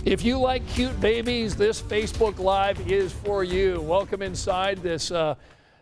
If you like cute babies, this Facebook Live is for you. Welcome inside the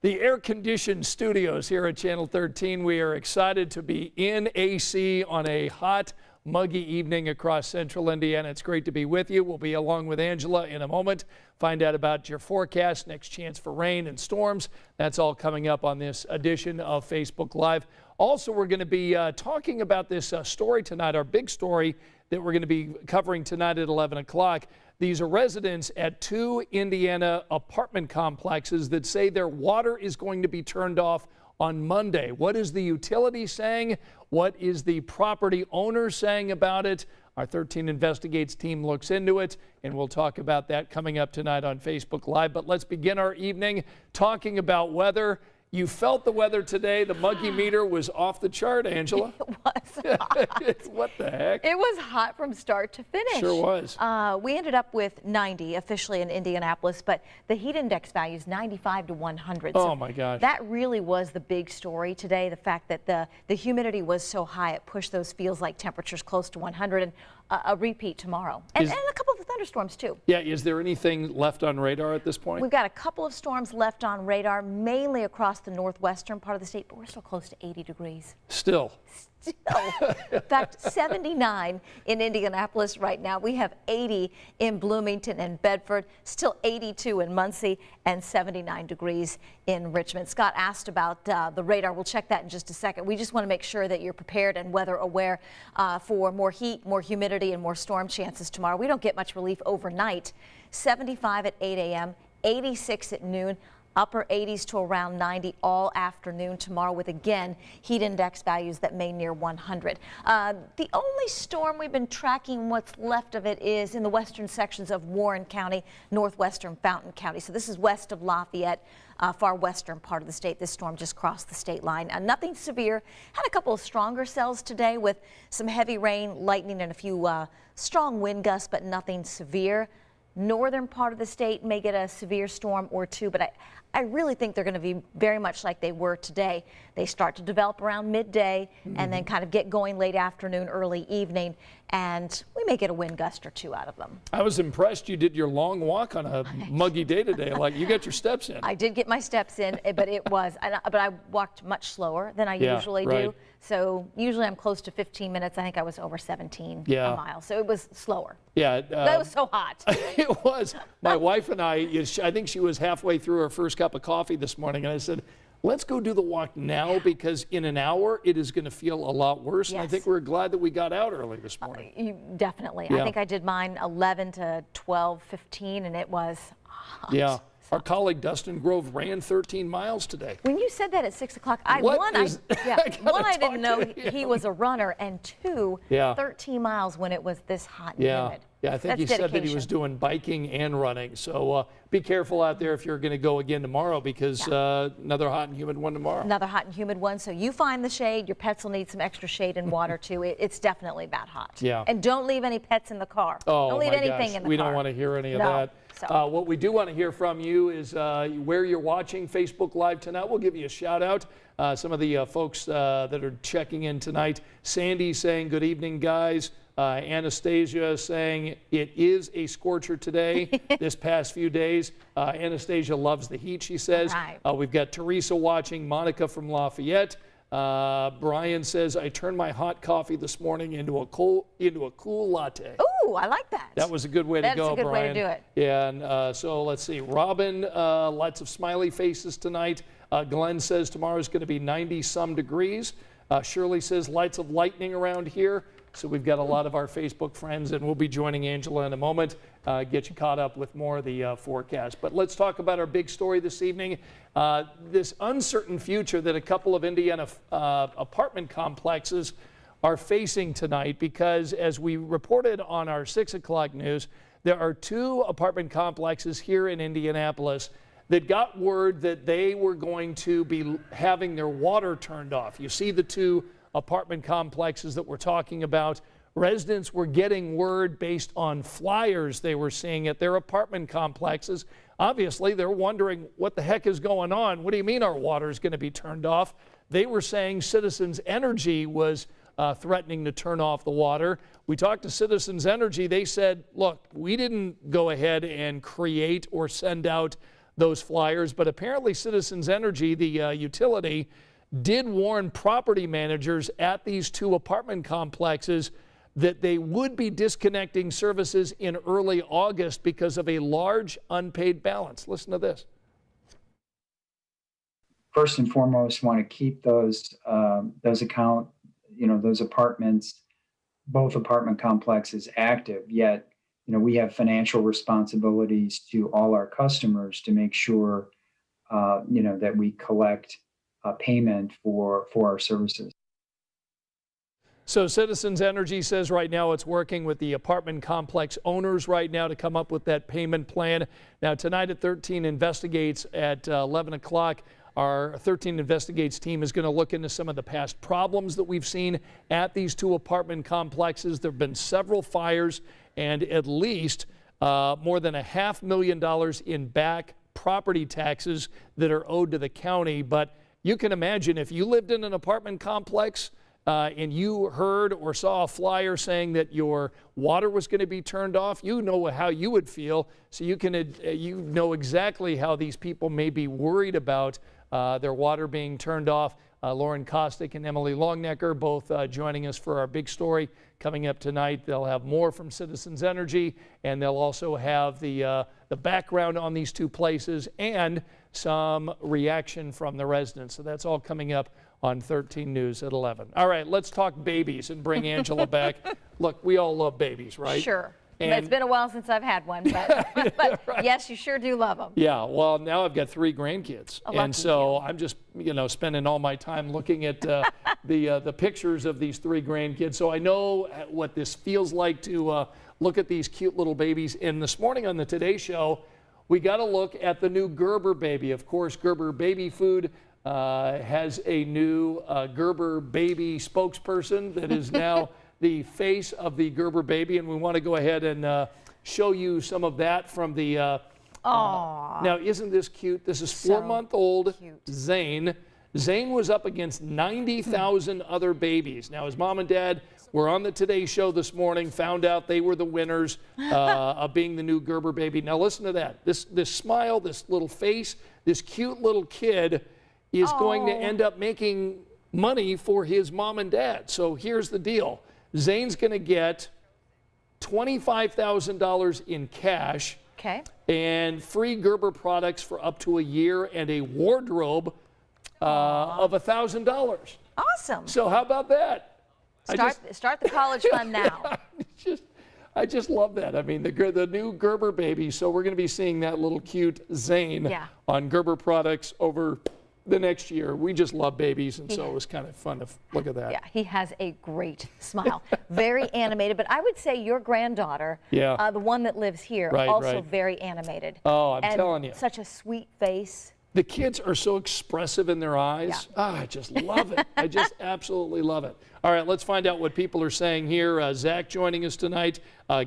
air-conditioned studios here at Channel 13. We are excited to be in AC on a hot, muggy evening across central Indiana. It's great to be with you. We'll be along with Angela in a moment. Find out about your forecast, next chance for rain and storms. That's all coming up on this edition of Facebook Live. Also, we're going to be talking about this story tonight, our big story that we're going to be covering tonight at 11 o'clock. These are residents at two Indiana apartment complexes that say their water is going to be turned off on Monday. What is the utility saying? What is the property owner saying about it? Our 13 Investigates team looks into it, and we'll talk about that coming up tonight on Facebook Live. But let's begin our evening talking about weather. You felt the weather today. The muggy meter was off the chart, Angela. It was hot. What the heck? It was hot from start to finish. Sure was. We ended up with 90 officially in Indianapolis, but the heat index value is 95 to 100. Oh, so my gosh. That really was the big story today, the fact that the humidity was so high, it pushed those feels-like temperatures close to 100, and a repeat tomorrow. And a couple of thunderstorms, too. Yeah, is there anything left on radar at this point? We've got a couple of storms left on radar, mainly across the northwestern part of the state, but we're still close to 80 degrees. Still. In fact, 79 in Indianapolis right now. We have 80 in Bloomington and Bedford, still 82 in Muncie, and 79 degrees in Richmond. Scott asked about the radar. We'll check that in just a second. We just want to make sure that you're prepared and weather aware for more heat, more humidity, and more storm chances tomorrow. We don't get much relief overnight. 75 at 8 a.m., 86 at noon. Upper 80s to around 90 all afternoon tomorrow, with again heat index values that may near 100. The only storm we've been tracking, what's left of it, is in the western sections of Warren County, northwestern Fountain County. So this is west of Lafayette, far western part of the state. This storm just crossed the state line. Nothing severe. Had a couple of stronger cells today with some heavy rain, lightning, and a few strong wind gusts, but nothing severe. Northern part of the state may get a severe storm or two, but I really think they're going to be very much like they were today. They start to develop around midday and then kind of get going late afternoon, early evening, and we may get a wind gust or two out of them. I was impressed you did your long walk on a muggy day today. Like, you got your steps in. I did get my steps in, but I walked much slower than I usually do. So usually I'm close to 15 minutes. I think I was over 17 a mile. So it was slower. Yeah. That was so hot. It was. My wife and I think she was halfway through her first cup of coffee this morning, and I said, let's go do the walk now, because in an hour it is going to feel a lot worse. Yes. And I think we're glad that we got out early this morning. Definitely. Yeah. I think I did mine 11 to 12, 15, and it was hot. Yeah. Our colleague Dustin Grove ran 13 miles today. When you said that at 6 o'clock, I didn't know he was a runner, and two, 13 miles when it was this hot and humid. Yeah, I think he said that he was doing biking and running. So be careful out there if you're going to go again tomorrow, because another hot and humid one tomorrow. Another hot and humid one. So you find the shade. Your pets will need some extra shade and water too. It's definitely that hot. Yeah. And don't leave any pets in the car. Oh, don't leave my anything gosh. in the car. We don't want to hear any of that. So. What we do want to hear from you is where you're watching Facebook Live tonight. We'll give you a shout out. Some of the folks that are checking in tonight. Sandy saying, good evening, guys. Anastasia saying it is a scorcher today this past few days. Anastasia loves the heat, she says. Right. We've got Teresa watching, Monica from Lafayette. Brian says, I turned my hot coffee this morning into a cool latte. Ooh, I like that. That was a good way to go, Brian. That's a good way to do it. Yeah, and so let's see. Robin, lots of smiley faces tonight. Glenn says tomorrow's going to be 90-some degrees. Shirley says lights of lightning around here. So we've got a lot of our Facebook friends, and we'll be joining Angela in a moment, get you caught up with more of the forecast. But let's talk about our big story this evening, this uncertain future that a couple of Indiana apartment complexes are facing tonight, because as we reported on our 6 o'clock news, there are two apartment complexes here in Indianapolis that got word that they were going to be having their water turned off. You see the two apartment complexes that we're talking about. Residents were getting word based on flyers they were seeing at their apartment complexes. Obviously, they're wondering what the heck is going on. What do you mean our water is going to be turned off? They were saying Citizens Energy was threatening to turn off the water. We talked to Citizens Energy. They said, look, we didn't go ahead and create or send out those flyers, but apparently Citizens Energy, the utility, did warn property managers at these 2 apartment complexes that they would be disconnecting services in early August because of a large unpaid balance. Listen to this. First and foremost, want to keep those account, those apartments, both apartment complexes active. Yet, we have financial responsibilities to all our customers to make sure, that we collect payment for our services. So Citizens Energy says right now it's working with the apartment complex owners right now to come up with that payment plan. Now tonight at 13 Investigates at 11 o'clock, our 13 Investigates team is going to look into some of the past problems that we've seen at these 2 apartment complexes. There have been several fires and at least more than $500,000 in back property taxes that are owed to the county. But you can imagine if you lived in an apartment complex and you heard or saw a flyer saying that your water was going to be turned off, you know how you would feel. So you know exactly how these people may be worried about their water being turned off. Lauren Kostick and Emily Longnecker both joining us for our big story coming up tonight. They'll have more from Citizens Energy, and they'll also have the background on these 2 places and some reaction from the residents. So that's all coming up on 13 News at 11. All right, let's talk babies and bring Angela back. Look, we all love babies, right? Sure. And it's been a while since I've had one, but right. Yes, you sure do love them. Yeah, well, now I've got 3 grandkids, and so I'm just, spending all my time looking at the pictures of these 3 grandkids. So I know what this feels like to look at these cute little babies. And this morning on the Today Show, we got a look at the new Gerber Baby. Of course, Gerber Baby Food has a new Gerber Baby spokesperson that is now the face of the Gerber Baby, and we want to go ahead and show you some of that from the now isn't this cute? This is 4-month-old Zane. Zane was up against 90,000 other babies. Now his mom and dad were on the Today Show this morning, found out they were the winners of being the new Gerber Baby. Now listen to that. This smile, this little face, this cute little kid is going to end up making money for his mom and dad. So here's the deal. Zane's going to get $25,000 in cash and free Gerber products for up to a year and a wardrobe of $1,000. Awesome. So how about that? Start the college fund now. I just love that. I mean, the new Gerber Baby. So we're going to be seeing that little cute Zane on Gerber products over the next year. We just love babies, and so it was kind of fun to look at that. Yeah, he has a great smile. Very animated, but I would say your granddaughter, the one that lives here, also very animated. Oh, I'm telling you. Such a sweet face. The kids are so expressive in their eyes. I just love it. I just absolutely love it. All right, let's find out what people are saying here. Zach joining us tonight.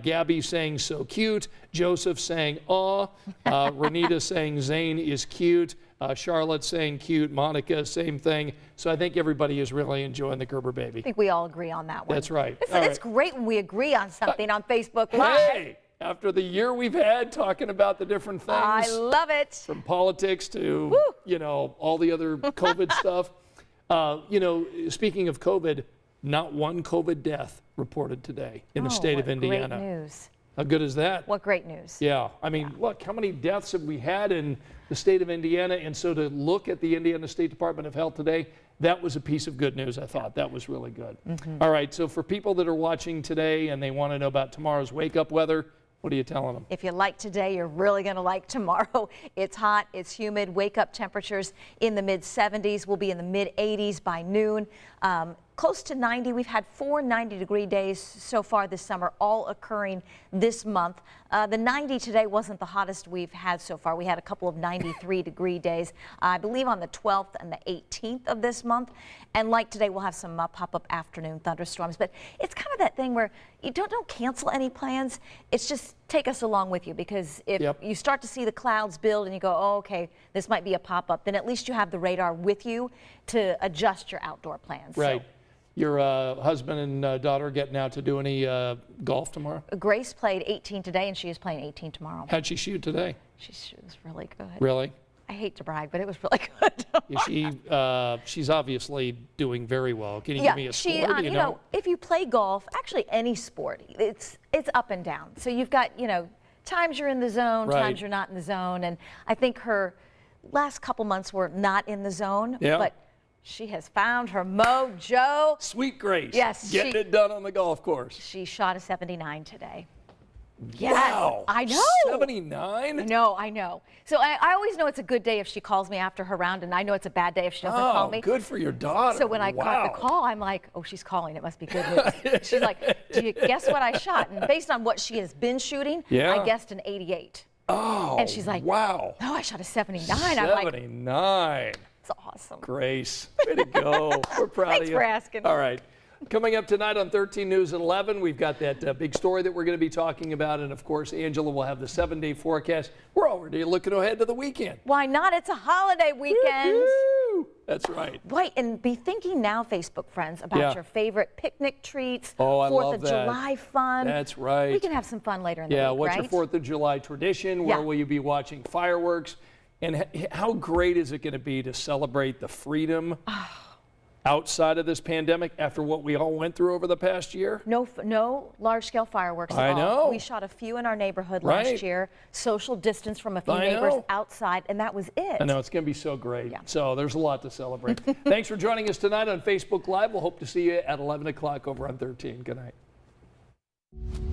Gabby saying so cute. Joseph saying aw. Renita saying Zane is cute. Charlotte saying cute. Monica, same thing. So I think everybody is really enjoying the Gerber Baby. I think we all agree on that one. That's right. It's great when we agree on something on Facebook Live. Hey, after the year we've had talking about the different things. I love it. From politics to, all the other COVID stuff. Speaking of COVID, not one COVID death reported today in the state of Indiana. Great news. How good is that? What great news. Yeah. I mean, look, how many deaths have we had in the state of Indiana? And so to look at the Indiana State Department of Health today, that was a piece of good news, I thought. That was really good. All right. So for people that are watching today and they want to know about tomorrow's wake-up weather, what are you telling them? If you like today, you're really going to like tomorrow. It's hot, it's humid. Wake-up temperatures in the mid-70s. We'll be in the mid-80s by noon. Close to 90. We've had 4 90-degree days so far this summer, all occurring this month. The 90 today wasn't the hottest we've had so far. We had a couple of 93-degree days, I believe on the 12th and the 18th of this month. And like today, we'll have some pop-up afternoon thunderstorms. But it's kind of that thing where you don't cancel any plans. It's just take us along with you, because if you start to see the clouds build and you go, oh, okay, this might be a pop-up, then at least you have the radar with you to adjust your outdoor plans. Right. So. Your husband and daughter getting out to do any golf tomorrow? Grace played 18 today, and she is playing 18 tomorrow. How'd she shoot today? She was really good. Really? I hate to brag, but it was really good. Is she's obviously doing very well. Can you give me a score? Do you know, if you play golf, actually any sport, it's up and down. So you've got, times you're in the zone, Right. times you're not in the zone. And I think her last couple months were not in the zone, Yeah. but she has found her mojo. Sweet Grace. Yes, Getting it done on the golf course. She shot a 79 today. Yes, Wow. I know. 79? I know. So I always know it's a good day if she calls me after her round, and I know it's a bad day if she doesn't call me. Good for your daughter. So when I got the call, I'm like, oh, she's calling. It must be good news. She's like, do you guess what I shot? And based on what she has been shooting, Yeah. I guessed an 88. Oh, And she's like, wow. no, I shot a 79. I'm like, 79. it's awesome. Grace, way to go. We're proud Thanks of you. for asking. All right. Coming up tonight on 13 News at 11, we've got that big story that we're going to be talking about. And, of course, Angela will have the 7-day forecast. We're already looking ahead to the weekend. Why not? It's a holiday weekend. Woo-hoo. That's right. Right, and be thinking now, Facebook friends, about Yeah. your favorite picnic treats, Oh, I 4th love of that. July fun. That's right. We can have some fun later in the Yeah, week, what's right? your 4th of July tradition? Where Yeah. will you be watching fireworks? And how great is it going to be to celebrate the freedom outside of this pandemic after what we all went through over the past year? No large-scale fireworks at I all. know. We shot a few in our neighborhood Right. last year, social distance from a few I neighbors know. outside, and that was it. I know, it's going to be so great. Yeah. So there's a lot to celebrate. Thanks for joining us tonight on Facebook Live. We'll hope to see you at 11 o'clock over on 13. Good night.